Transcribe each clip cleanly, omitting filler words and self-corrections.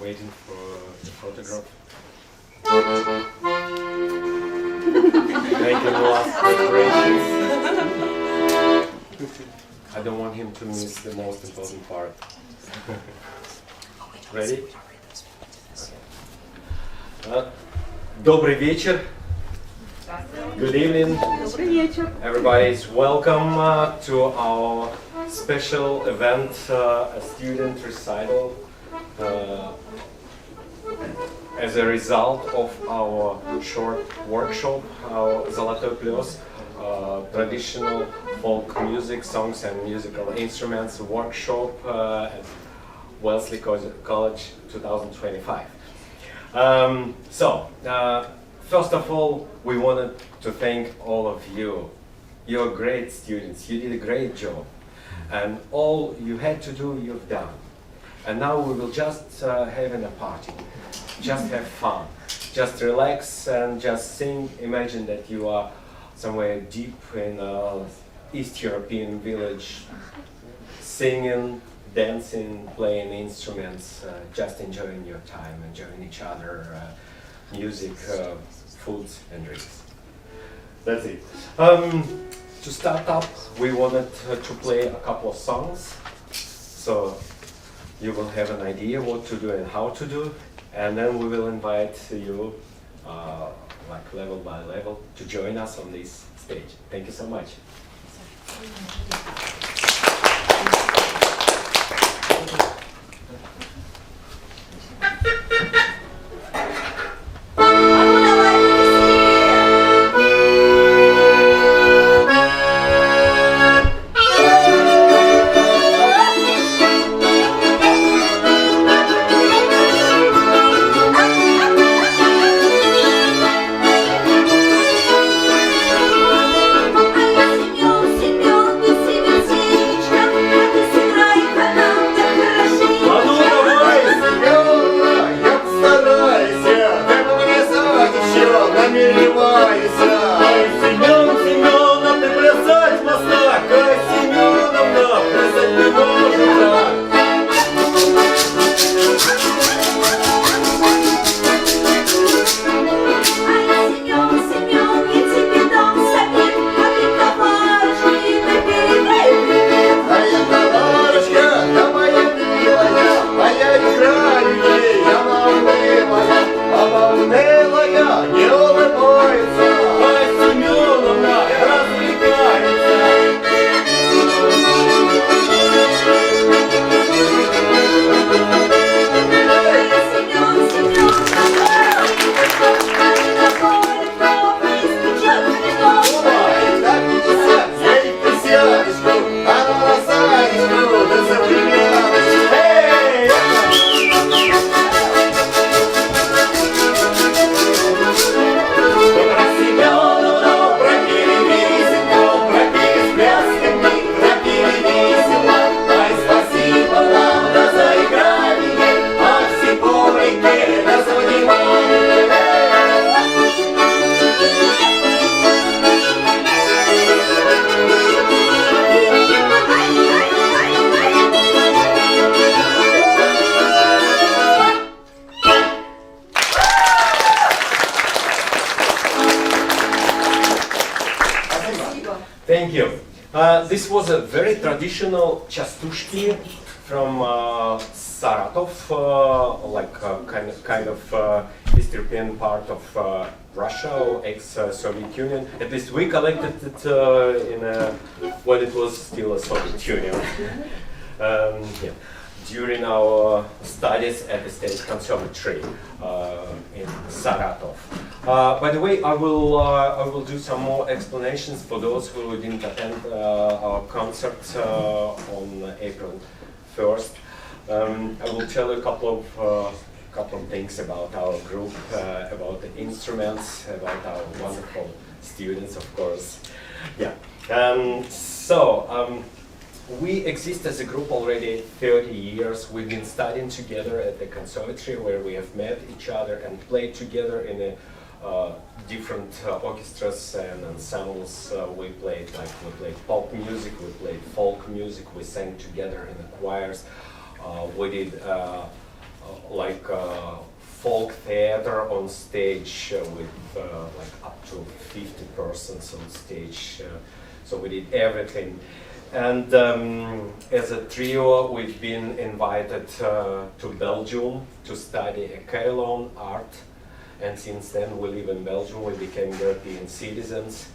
waiting for the photograph. Making last preparations. I don't want him to miss the most important part. Ready? Добрый вечер. Good evening. Everybody is welcome to our special event, a student recital, as a result of our short workshop, our Zolotoj Pylos, traditional folk music, songs and musical instruments workshop at Wellesley College 2025. First of all, we wanted to thank all of you. You're great students, you did a great job. And all you had to do, you've done. And now we will just having a party, just have fun, just relax and just sing. Imagine that you are somewhere deep in an East European village, singing, dancing, playing instruments, just enjoying your time, enjoying each other, music, foods and drinks. That's it. To start up, we wanted to play a couple of songs, so you will have an idea what to do and how to do, and then we will invite you, like level by level, to join us on this stage. Thank you so much. Thank you. This was a very traditional chastushki from Saratov, like kind of East European part of Russia or ex-Soviet Union. At least we collected it when it was still a Soviet Union. Yeah. During our studies at the State Conservatory in Saratov. By the way, I will do some more explanations for those who didn't attend our concert on April 1st. I will tell you a couple of things about our group, about the instruments, about our wonderful students, of course. Yeah. We exist as a group already 30 years. We've been studying together at the conservatory where we have met each other and played together in different orchestras and ensembles. We played pop music, we played folk music, we sang together in the choirs. We did like folk theater on stage with like up to 50 persons on stage. So we did everything. And as a trio, we've been invited to Belgium to study a Catalan art. And since then, we live in Belgium. We became European citizens.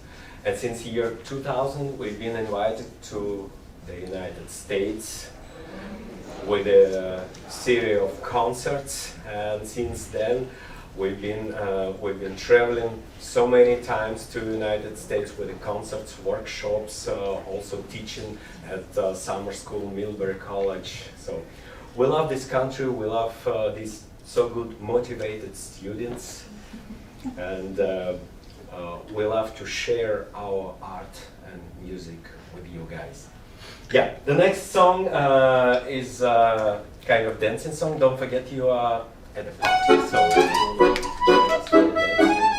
And since year 2000, we've been invited to the United States with a series of concerts. And since then, we've been traveling so many times to the United States with the concerts, workshops, also teaching at summer school, Millbury College. So we love this country. We love these so good, motivated students, and we love to share our art and music with you guys. Yeah, the next song is kind of dancing song. Don't forget you are at the party, so you join us for the dance. And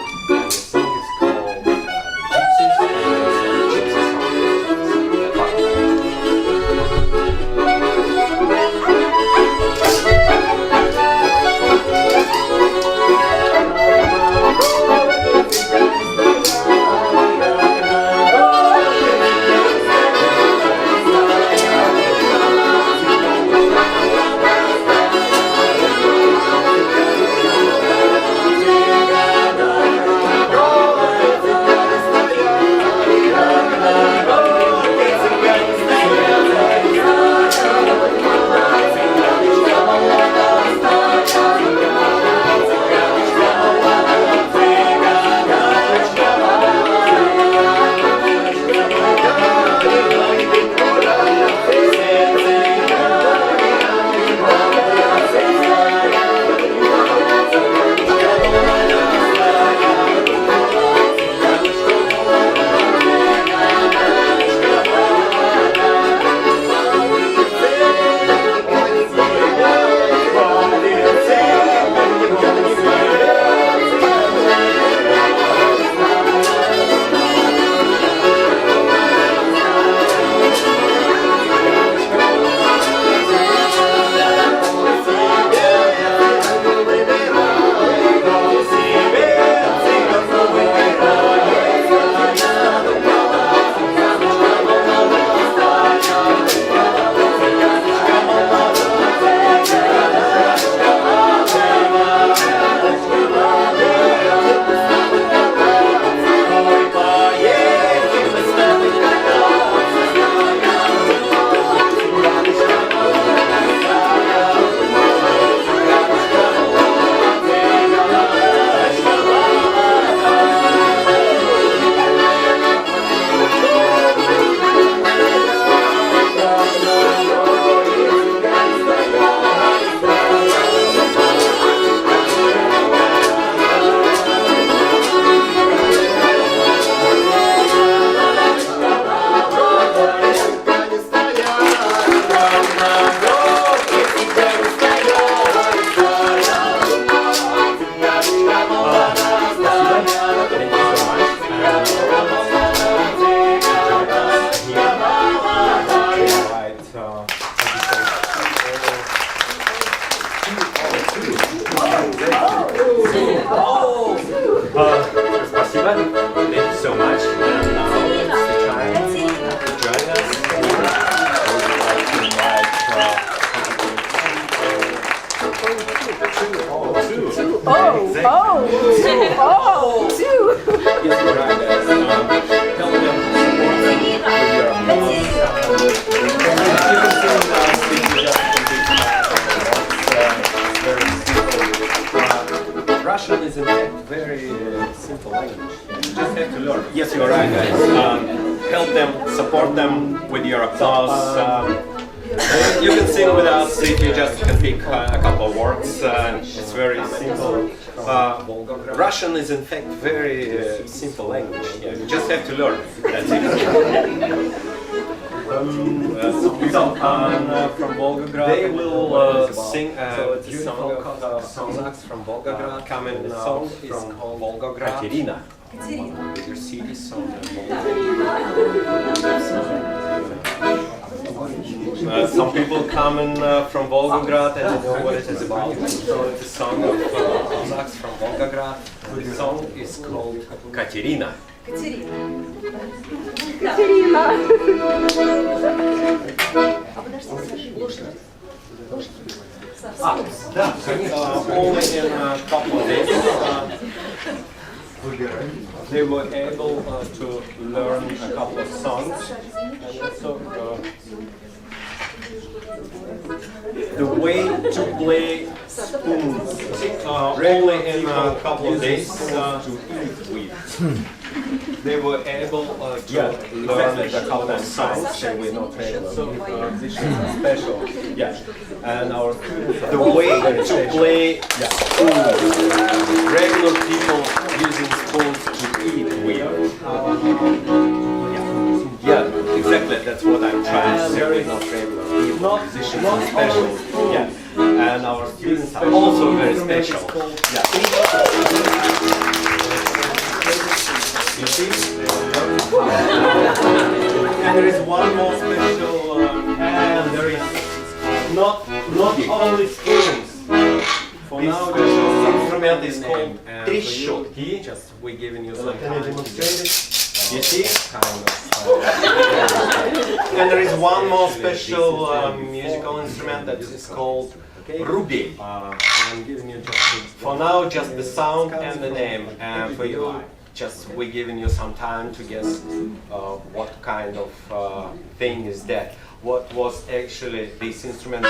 the song is called The Gypsies, and it's a gypsy song. Russian is in fact very simple language. You just have to learn. Yes, you're right, guys. Help them, support them with your applause. You can sing with us if you just can pick a couple of words. It's very simple. Russian is in fact very simple language. Yeah, you just have to learn. That's it. From Volgograd, they will sing a song of Cossacks from Volgograd. Coming song from Volgograd. Katerina. One of the bigger cities on Volgograd. Some people people coming from Volgograd and you know what it is about. So it's a song of Kazakhs from Volgograd. The song is called Katerina. Катерина. А подожди, Саша, лошадь. Да, only in a couple of days they were able to learn a couple of songs and also the way to play spoons. Only in a couple of days to eat with. They were able to learn a couple of songs and we're not regular. So this is special. Yeah. And our the way to play spoons. Regular people using spoons to eat with. Yeah, exactly. That's what I'm trying to say. Not regular people. Not special. Yeah. And our students are also very special. Yeah. You see? And there is one more special, and there is not only spoons. For now, this instrument is called trishotki. Just we're giving you some time to demonstrate it. You see? And there is one more special musical instrument that is called rubi. I'm giving you just for now just the sound and the name, and for you. Just we're giving you some time to guess what kind of thing is that. What was actually this instrument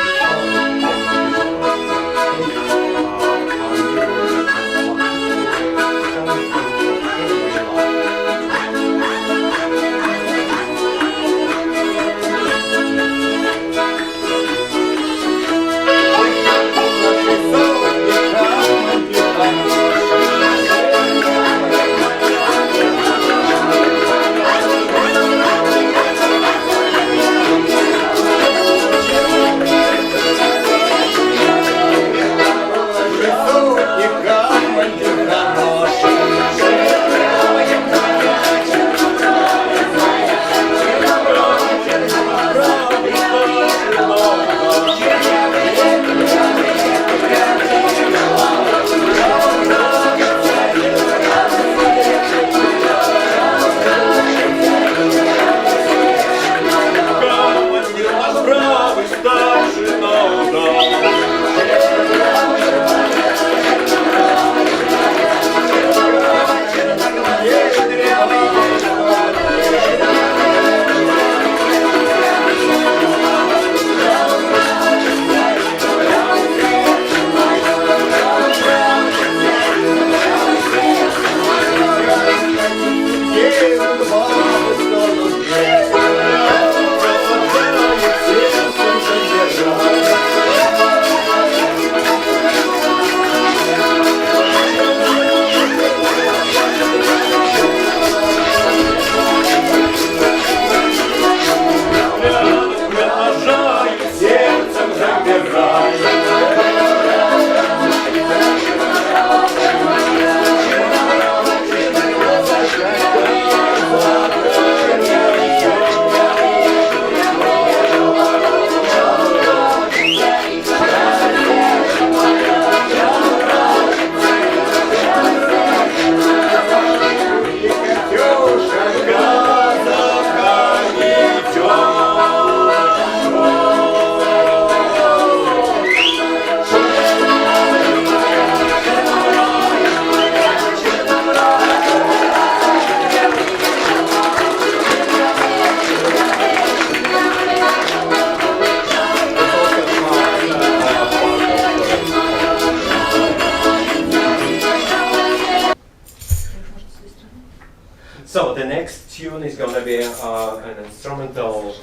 So the next tune is going to be an instrumental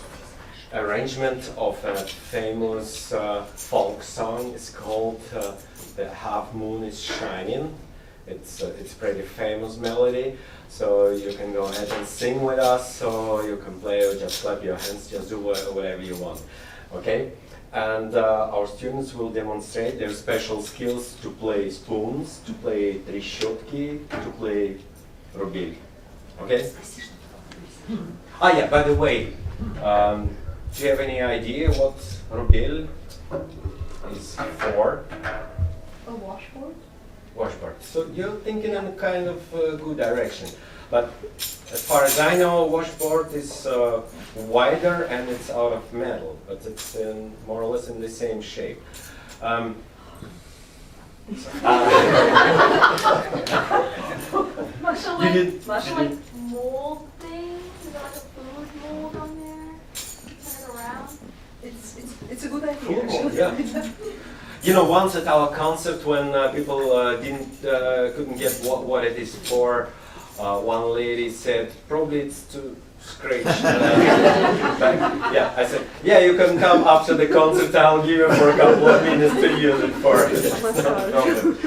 arrangement of a famous folk song. It's called "The Half Moon is Shining." It's pretty famous melody, so you can go ahead and sing with us, or you can play or just clap your hands, just do whatever you want. Okay? And our students will demonstrate their special skills to play spoons, to play trishotki, to play rubil. Okay? Ah, yeah, by the way, Do you have any idea what rubil is for? A washboard? Washboard. So you're thinking in a kind of good direction. But as far as I know, washboard is wider and it's out of metal, but it's more or less in the same shape. Much You did- like mold thing? Is that like a food mold on there? Turn it around? It's a good idea. Cool, yeah. You know, once at our concert, when people couldn't get what it is for, one lady said, probably it's to scratch. Back. Yeah, I said, yeah, you can come after the concert. I'll give you for a couple of minutes to use it for. No problem.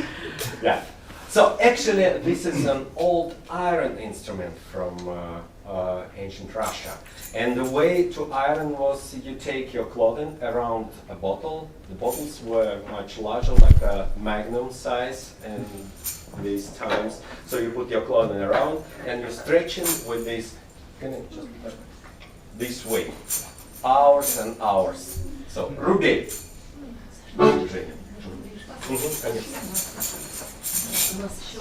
Yeah. So actually, this is an old iron instrument from ancient Russia. And the way to iron was you take your clothing around a bottle. The bottles were much larger, like a magnum size in these times. So you put your clothing around and you're stretching with this, this way, hours and hours. So, rubil. У нас еще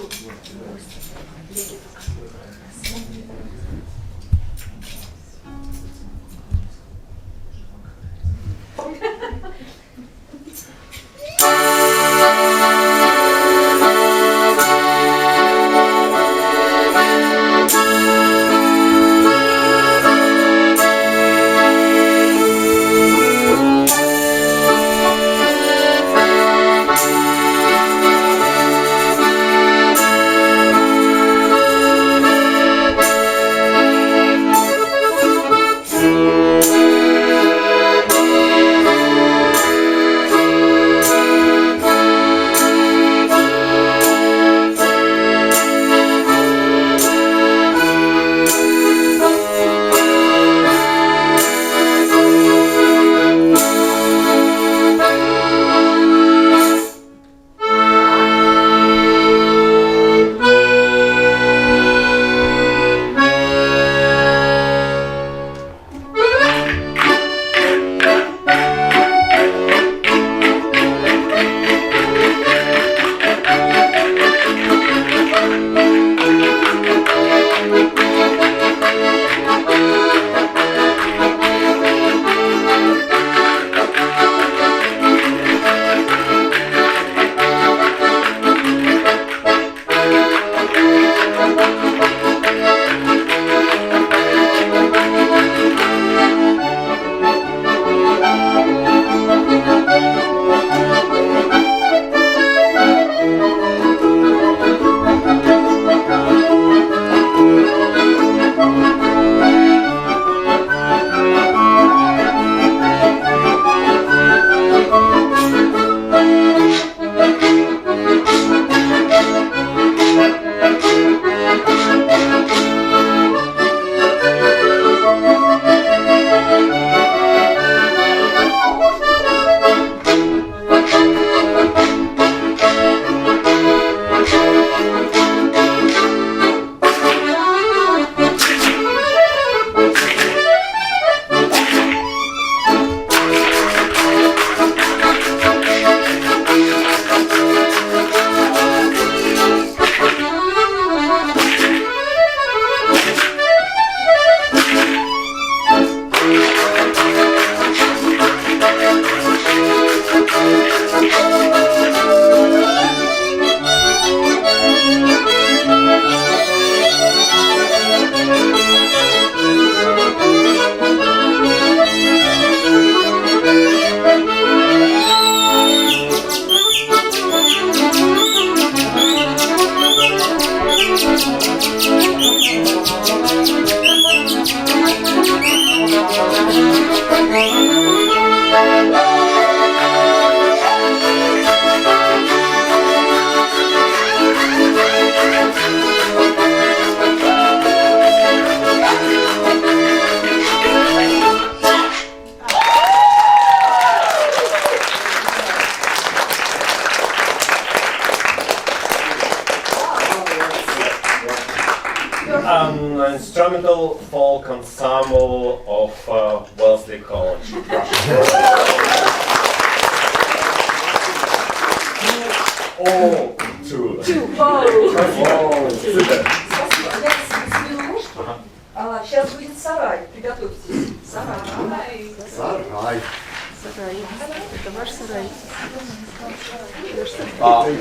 instrumental folk music ensemble of Wellesley College. All two. Сейчас будет сарай. Приготовьтесь. Сарай. Сарай. Это ваш сарай.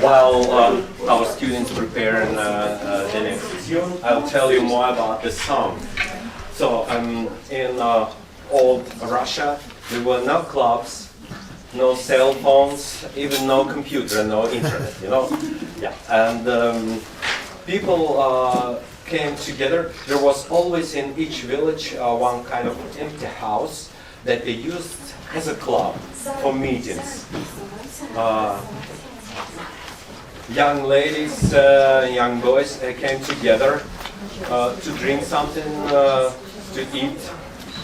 While our students prepare the next tune, I'll tell you more about the song. So in old Russia, there were no clubs, no cell phones, even no computer, no internet, you know? Yeah. And people came together. There was always in each village one kind of empty house that they used as a club for meetings. Young ladies, young boys came together to drink something, to eat,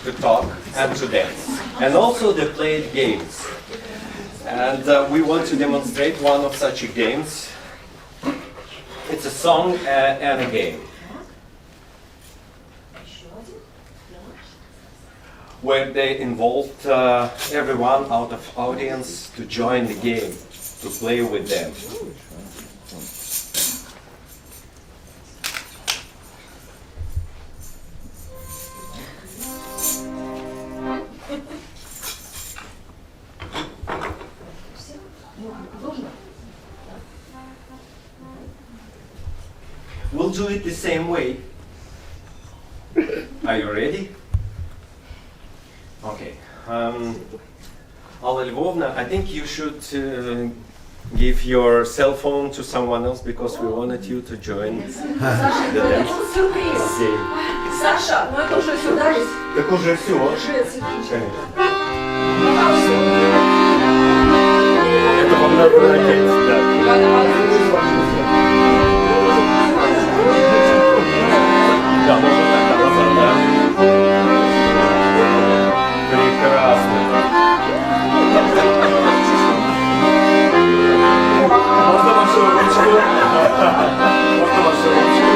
to talk, and to dance. And also they played games. And we want to demonstrate one of such games. It's a song and a game, where they involved everyone out of audience to join the game, to play with them. We'll do it the same way. Are you ready? Okay. Alla Lvovna, I think you should give your cell phone to someone else because we wanted you to join the dance. Сюрприз. Саша, ну это уже сюда ведь. Так уже все. Это вам надо надеть, да. Да, можно так, да. Прекрасно. Можно вашу ручку? Можно вашу ручку?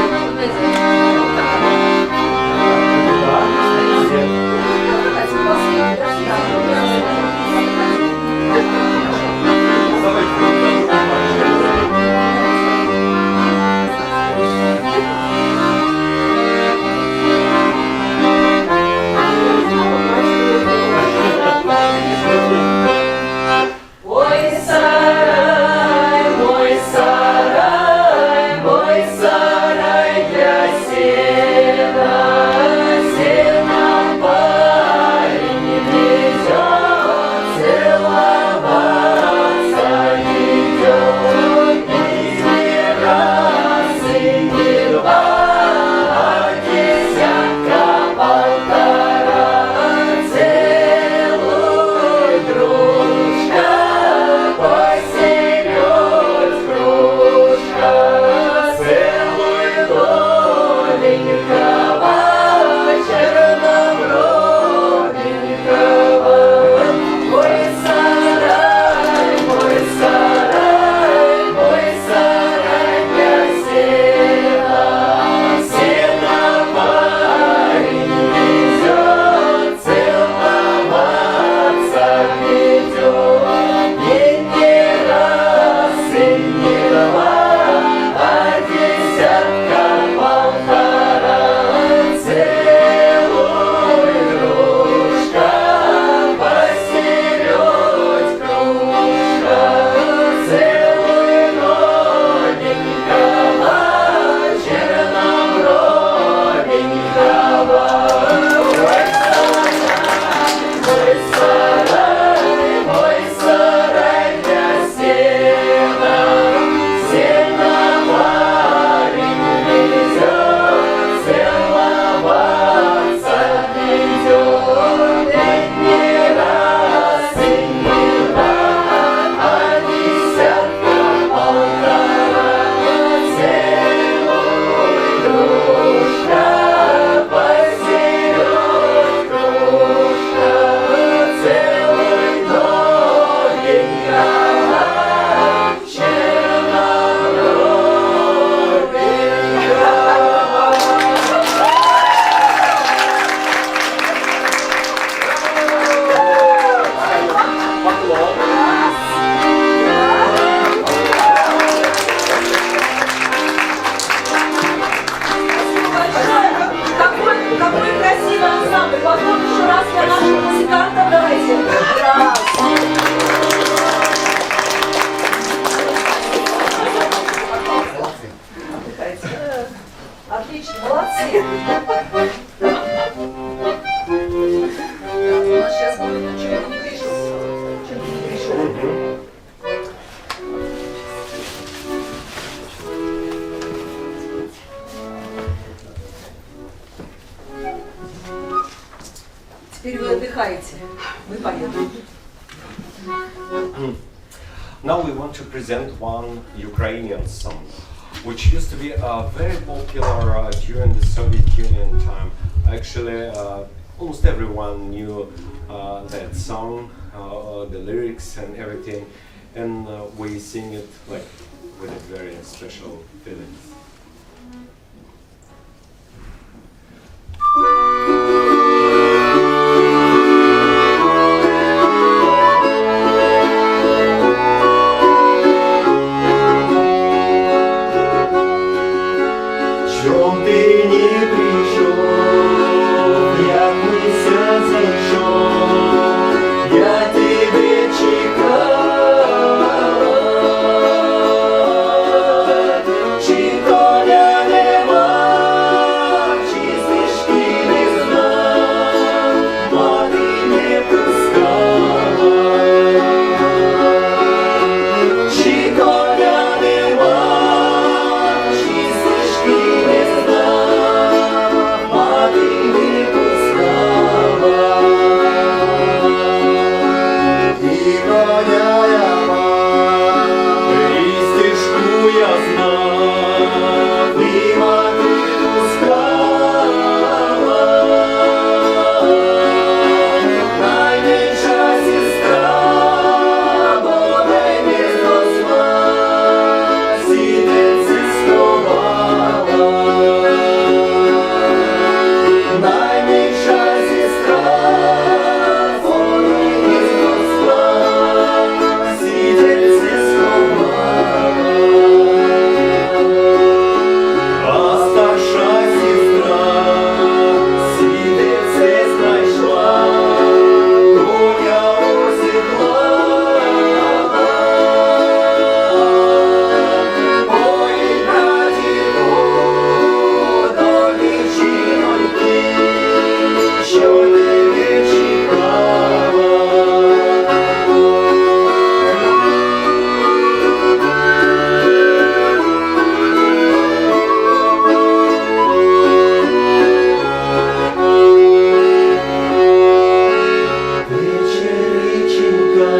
Теперь вы отдыхаете. Мы поедем. Now we want to present one Ukrainian song, which used to be very popular during the Soviet Union time. Actually, almost everyone knew that song, the lyrics and everything, and we sing it like with a very special feelings. Чом ти не прийшов, як місяць зайшов, я тебе чекала, чи коня нема, чи стежки не знав, мати не пускала, чи коня нема, чи стежки не знав, мати не пускала. І коня я мав, і стежку я знав, і мати пускала. Найменша сестра, бо найбільшого зла, сідеться сховала. Найменша сестра, бо найбільшого зла, сідеться сховала. А старша сестра сідеться знайшла, коня осідлала. Ой, братіку, до дівчиноньки, що тебе чекала. Вечериченька,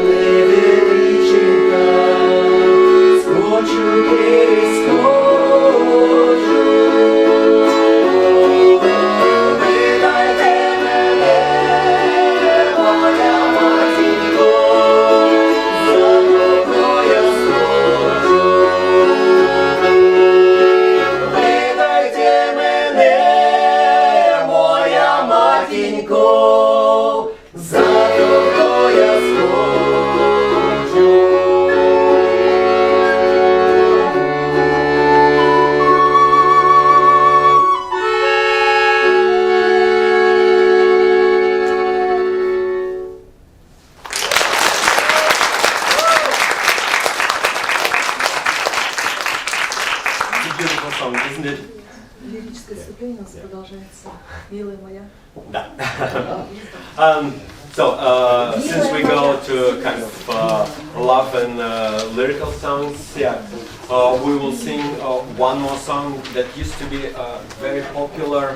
невеличенька, скочу, перескочу. Видайте мене, моя матінко, за тобою я схочу. Видайте мене, моя матінко, за тобою я схочу. It's a beautiful song, isn't it? Лирическое вступление у нас продолжается. Милая моя. Да. Since we go to kind of love and lyrical songs, yeah, we will sing one more song that used to be very popular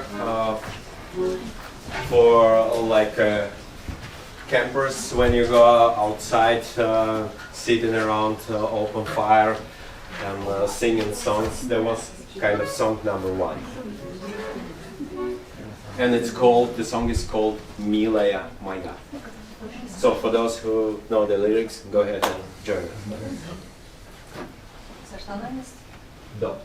for like campers when you go outside, sitting around open fire and singing songs. There was kind of song number one. And the song is called Milaya Moya. So for those who know the lyrics, go ahead and join us. Саш, на месте? Да.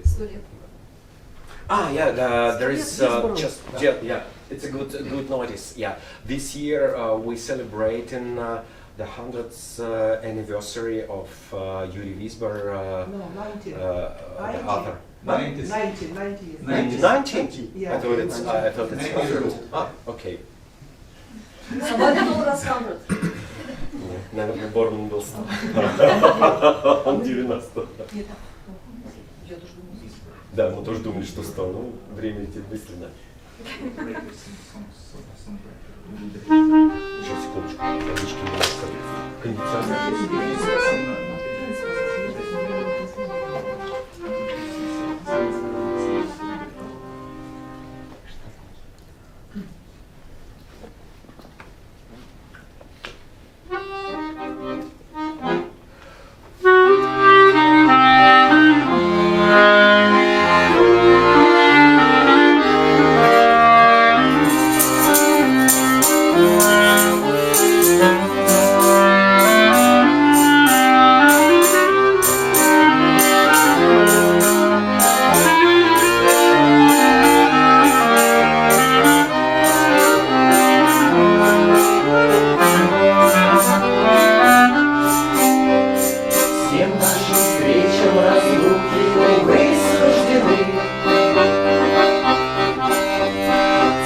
Сто лет. There is yeah. It's a good notice. Yeah, this year we celebrating the 100th anniversary of Yuri Visber. No, 90. The author. 90. 90? Yeah. I thought it's 100. Ah, okay. Сама готова рассказывать. Наверное, Борн был 100. Он 90. Нет, я тоже думаю. Да, мы тоже думали, что 100, но время летит быстро. Сейчас, секундочку. Водички не оставить. Кондиционер есть? Всем нашим встречам разлуки, увы, суждены.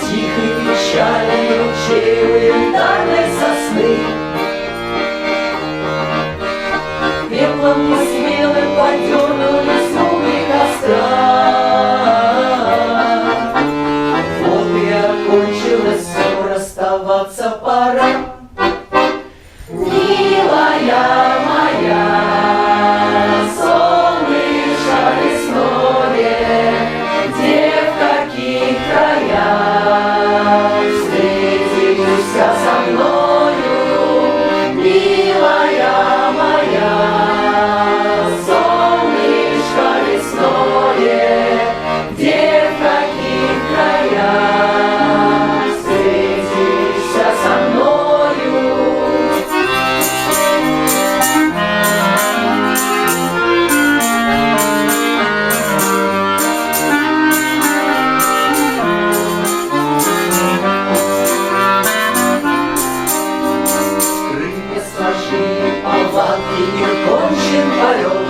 Тихой печали ручей у янтарной сосны. Пеплом несмелым подернулись угли костра. Вот и окончилось все, расставаться пора. Милая моя, солнышко лесное, где в каких краях встретишься со мною, милая моя, солнышко лесное, где в каких краях встретишься со мною. Крылья сложи, палатки, не кончен полет.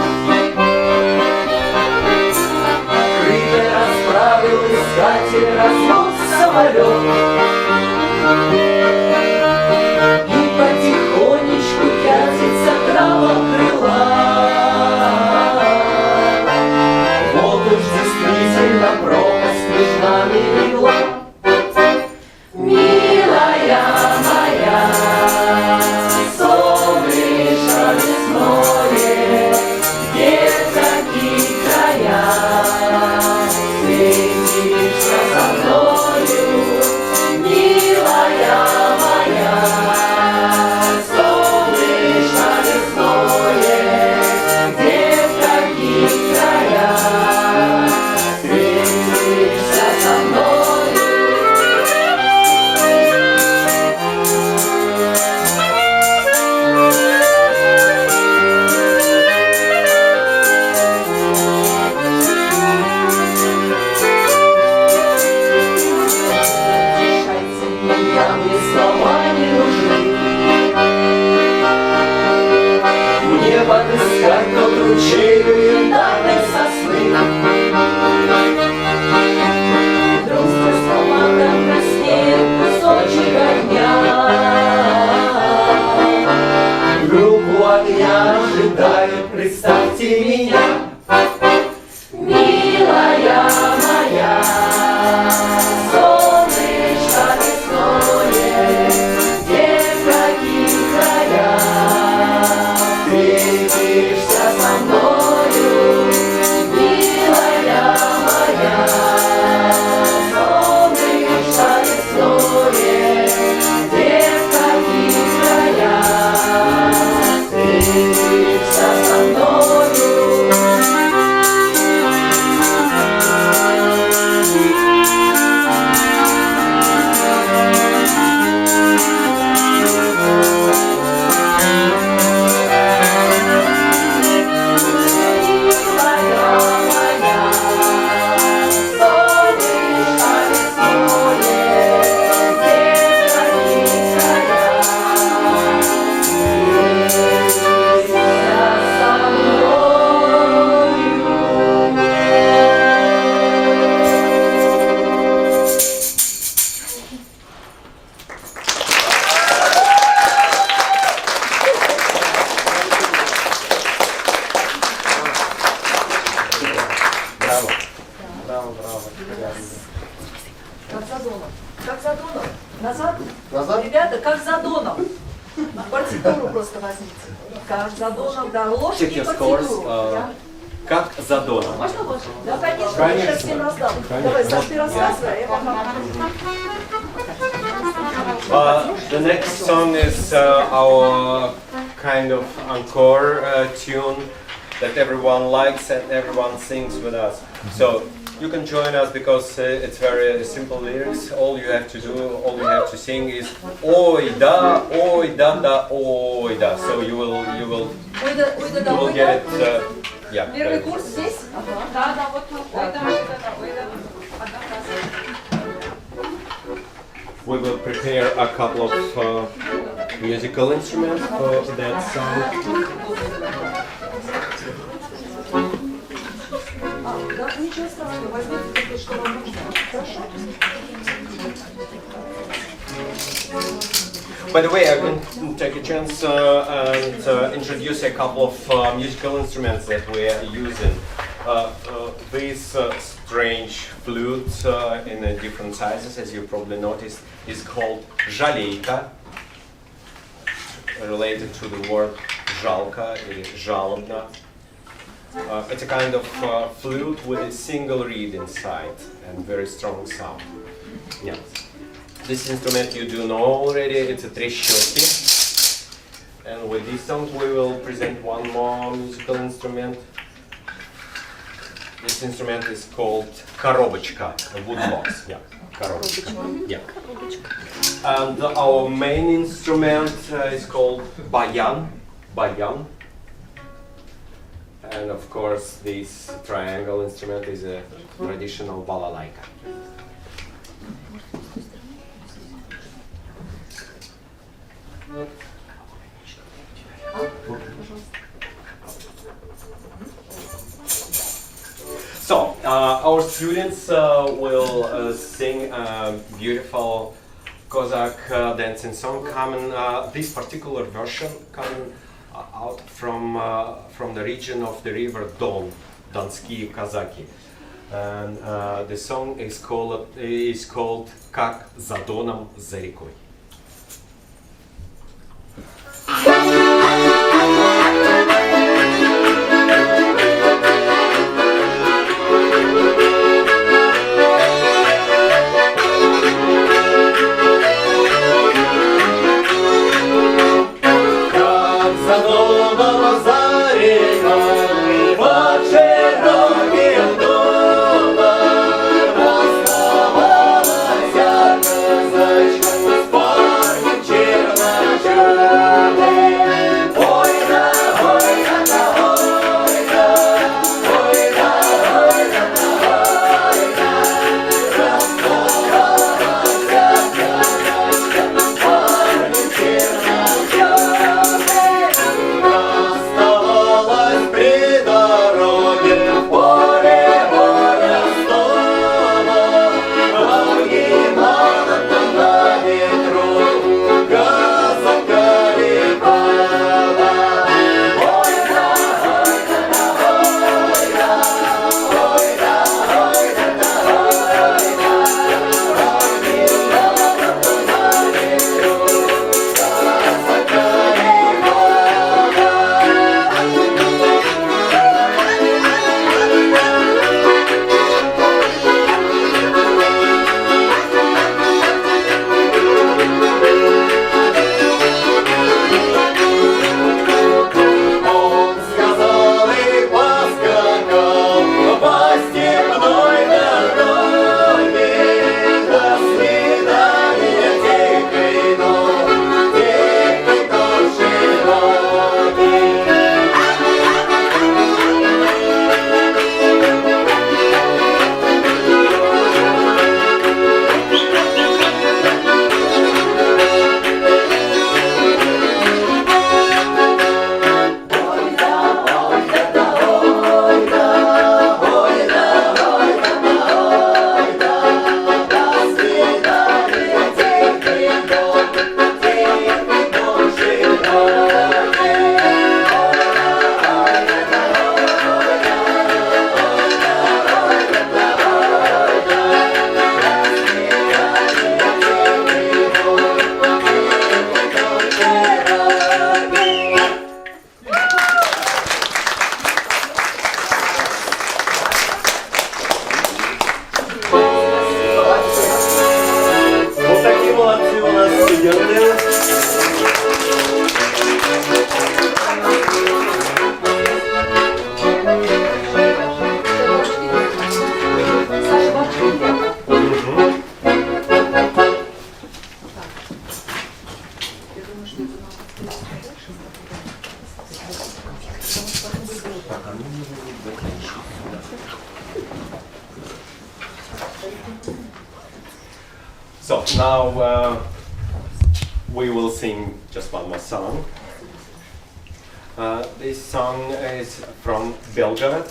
Крылья расправил искатель, размок самолет. И потихонечку пятится правом крыла. Вот уж действительно пропасть между нами легла. Милая моя, солнышко лесное, где в каких краях встретишься со мною, милая моя. за Доном. Назад. Назад? Ребята, как за Доном. Партитуру просто возьмите. Как за Доном, да. Ложки Check и your scores. партитуру. Да? Как за Доном. Можно больше? Да, конечно. Конечно. Сейчас всем раздам. Конечно. Давай, Саш, ты рассказывай, а я пока. The next song is our kind of encore tune that everyone likes and everyone sings with us. So you can join us because it's very simple lyrics. All you have to do, all you have to sing is oi da da, oi da. So you will Ой, да, get it. Yeah. Первый курс здесь? Ага. Да, вот ой, да. Одна фраза. We will prepare a couple of musical instruments for that song. Да, ничего страшного, возьмите то, что вам нужно. Хорошо? By the way, I can take a chance and introduce a couple of musical instruments that we are using. This strange flute in different sizes, as you probably noticed, is called жалейка, related to the word жалко или жалобно. It's a kind of flute with a single reed inside and very strong sound. Yeah. This instrument you do know already, it's a трещотки. And with this song we will present one more musical instrument. This instrument is called коробочка, a wood box. Yeah, коробочка. Yeah. And our main instrument is called баян. Баян. And of course this triangle instrument is a traditional balalaika. So, our students will sing a beautiful Cossack dancing song. This particular version coming out from the region of the river Don, Donskие казаки. And the song is called "Как за Доном за рекой." now we will sing just one more song. This song is from Belgrade.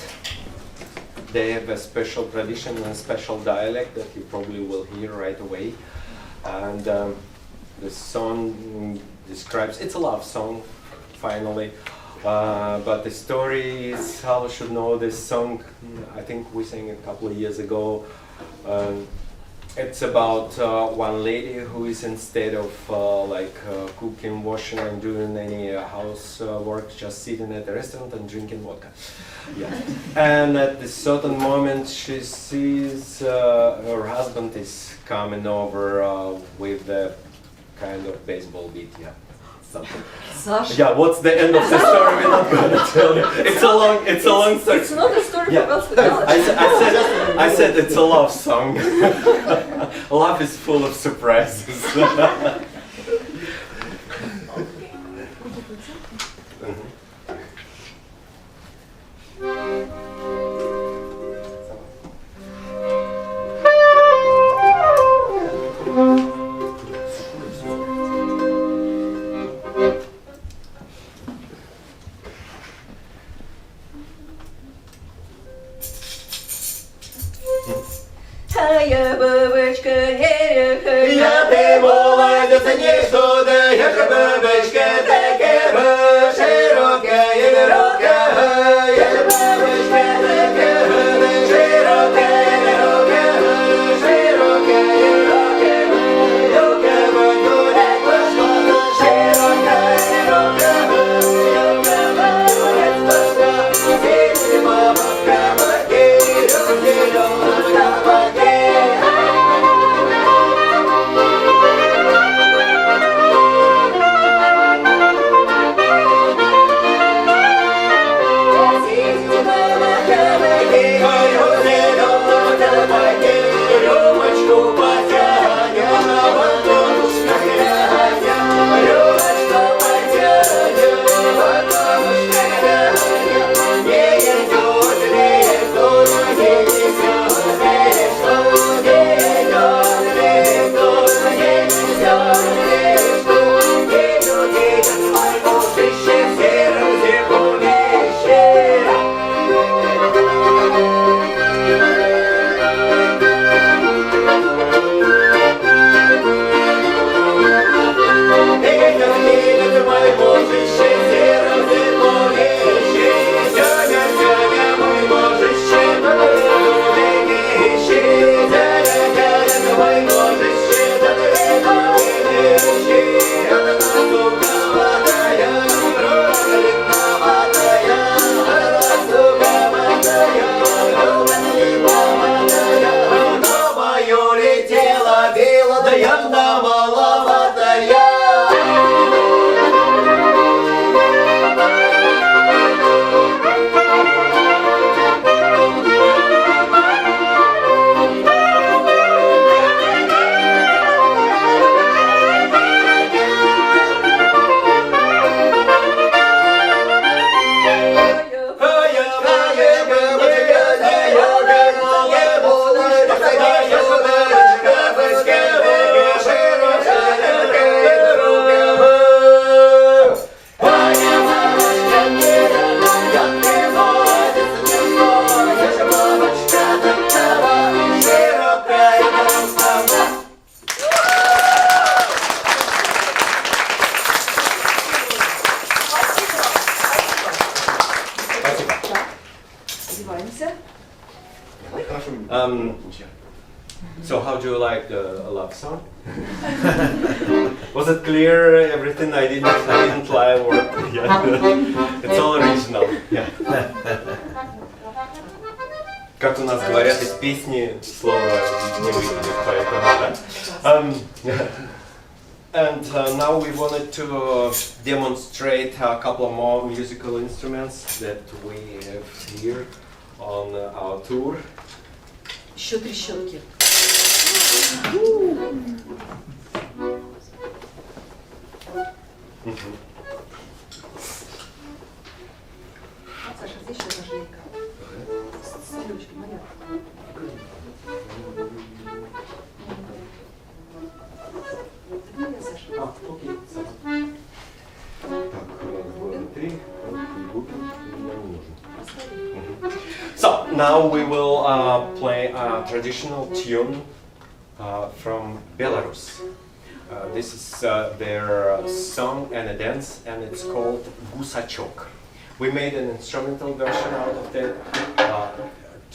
They have a special tradition and a special dialect that you probably will hear right away. And the song describes, it's a love song, finally. But the story is, how should know this song, I think we sang it a couple of years ago. It's about one lady who is, instead of cooking, washing and doing any housework, just sitting at the restaurant and drinking vodka. Yeah. And at a certain moment she sees her husband is coming over with a kind of baseball beat, yeah. Something. Sasha. Yeah, what's the end of the story? We're not gonna tell you. It's a long story. It's not a story Yeah. for hospitality. I said it's a love song. Love is full of surprises. Моя бабочка, Я ты молодец, не что да, я же бабочка такая широкая, широкая, я же бабочка такая широкая, широкая, широкая, широкая, гулять пошла, широкая, широкая, гулять пошла, сидит бабушка, So how do you like a love song? Was it clear? Everything I didn't lie or yeah. It's all original. Yeah. Как у нас говорят, из песни слова не выкинуть, поэтому да. And now we wanted to demonstrate a couple of more musical instruments that we have here on our tour. Еще трещотки. Саша, здесь еще зажейка. С ручкой, моя. Now we will play a traditional tune from Belarus. This is their song and a dance, and it's called Gusachok. We made an instrumental version out of that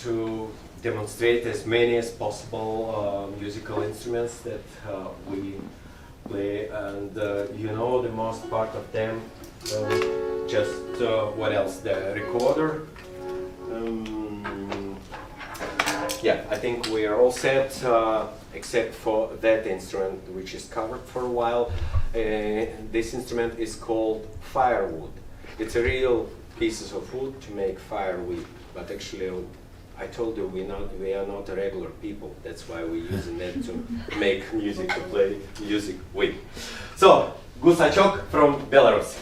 to demonstrate as many as possible musical instruments that we play, and you know the most part of them. Just what else? The recorder. Yeah, I think we are all set, except for that instrument, which is covered for a while. This instrument is called firewood. It's a real pieces of wood to make fire with, but actually, I told you we are not regular people. That's why we're using that to make music, to play music with. So, Gusachok from Belarus.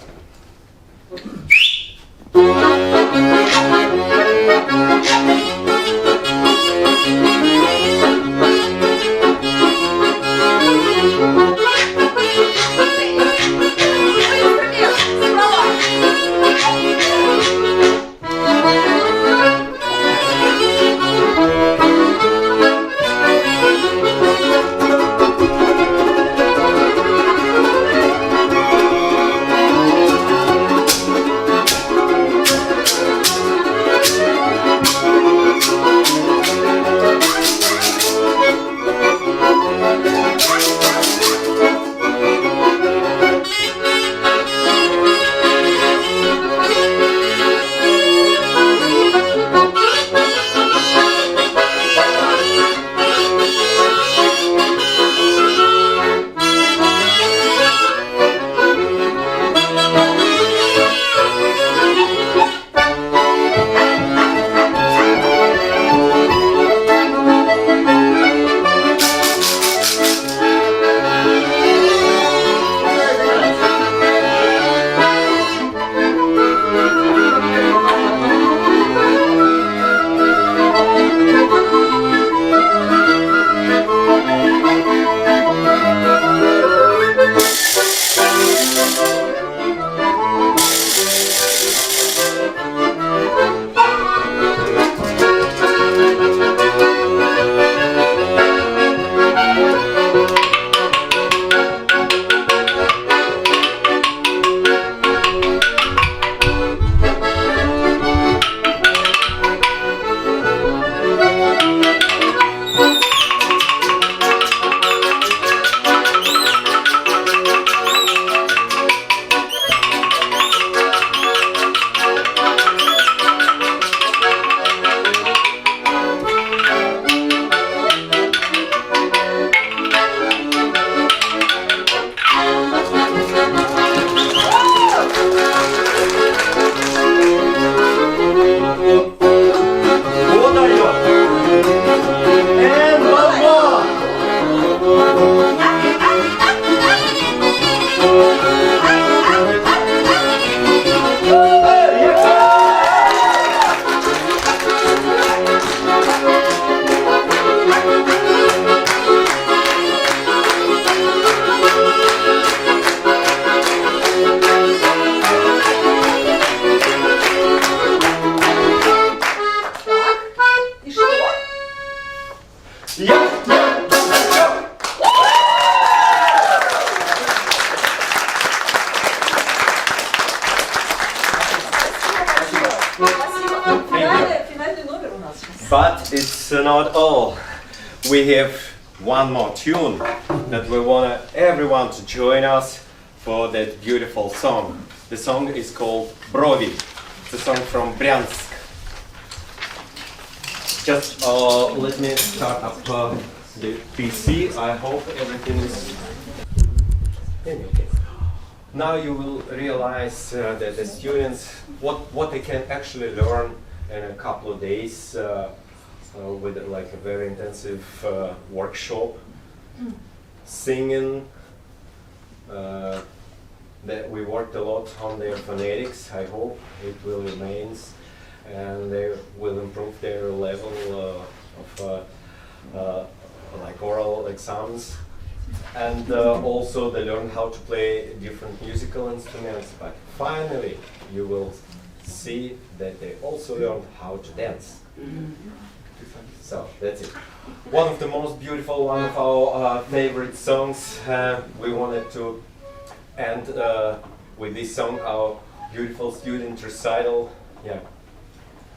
But it's not all. We have one more tune that we want everyone to join us for that beautiful song. The song is called Brovi. It's a song from Bryansk. Just let me start up the PC. I hope everything is okay. Now you will realize that the students, what they can actually learn in a couple of days with like a very intensive workshop, singing. That we worked a lot on their phonetics. I hope it will remain, and they will improve their level of like oral exams. And also they learn how to play different musical instruments. But finally, you will see that they also learned how to dance. So that's it. One of the most beautiful, one of our favorite songs. We wanted to end with this song, our beautiful student recital. Yeah,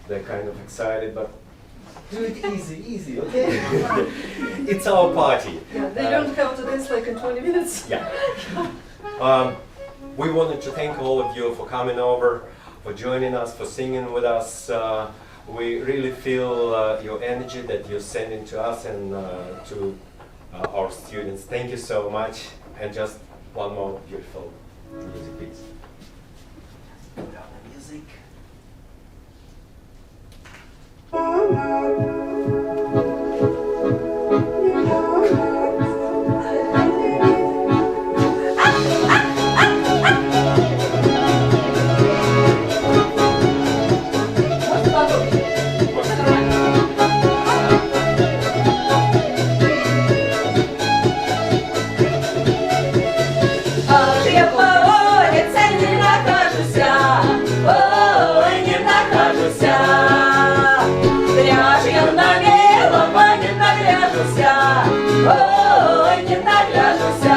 they're kind of excited, but do it easy, okay? It's our party. Yeah, they don't have to dance like in 20 minutes. Yeah. We wanted to thank all of you for coming over, for joining us, for singing with us. We really feel your energy that you're sending to us and to our students. Thank you so much. And just one more beautiful music piece. Put down the music. Ой, не нагляжуся.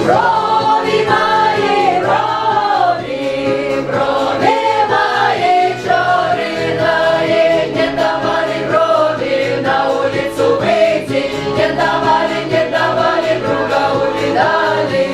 Брові мої, брові мої, чорні, не давали брови на улицу выйти, не давали, друга увидали.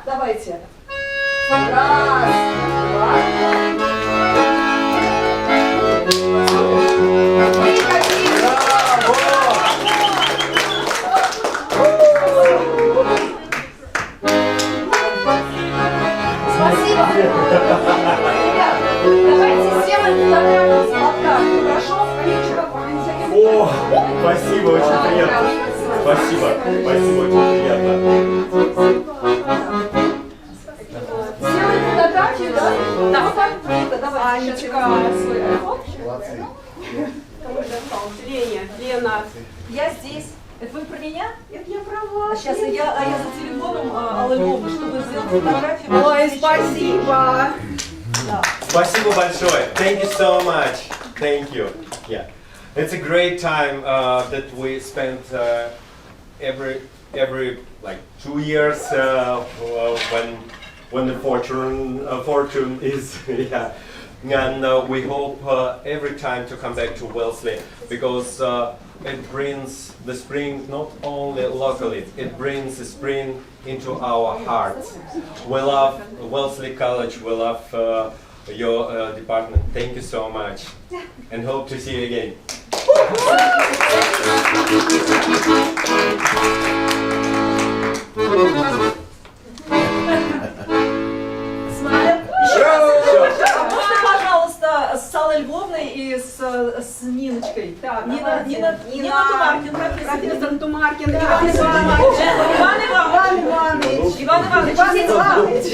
Давайте. Раз, два. Спасибо. Ребят, давайте сделаем фотографию с плакатом. Хорошо? О, спасибо, очень приятно. Спасибо, очень приятно. Сделаем фотографию, да? Да. Вот так. Давайте. Анечка. Свой iPhone. Лена. Я здесь. Это вы про меня? Это я про вас. Сейчас я за телефоном Аллы Львовны, чтобы сделать фотографию. Ой, спасибо. Да. Спасибо большое. Thank you so much. Thank you. Yeah. It's a great time that we spent every like 2 years when the fortune is yeah. And we hope every time to come back to Wellesley because it brings the spring not only locally, it brings the spring into our hearts. We love Wellesley College, we love your department. Thank you so much and hope to see you again. Пожалуйста, с Аллой Львовной и с Ниночкой. Нина Тумаркин, профессор Тумаркин, Иван Иванович.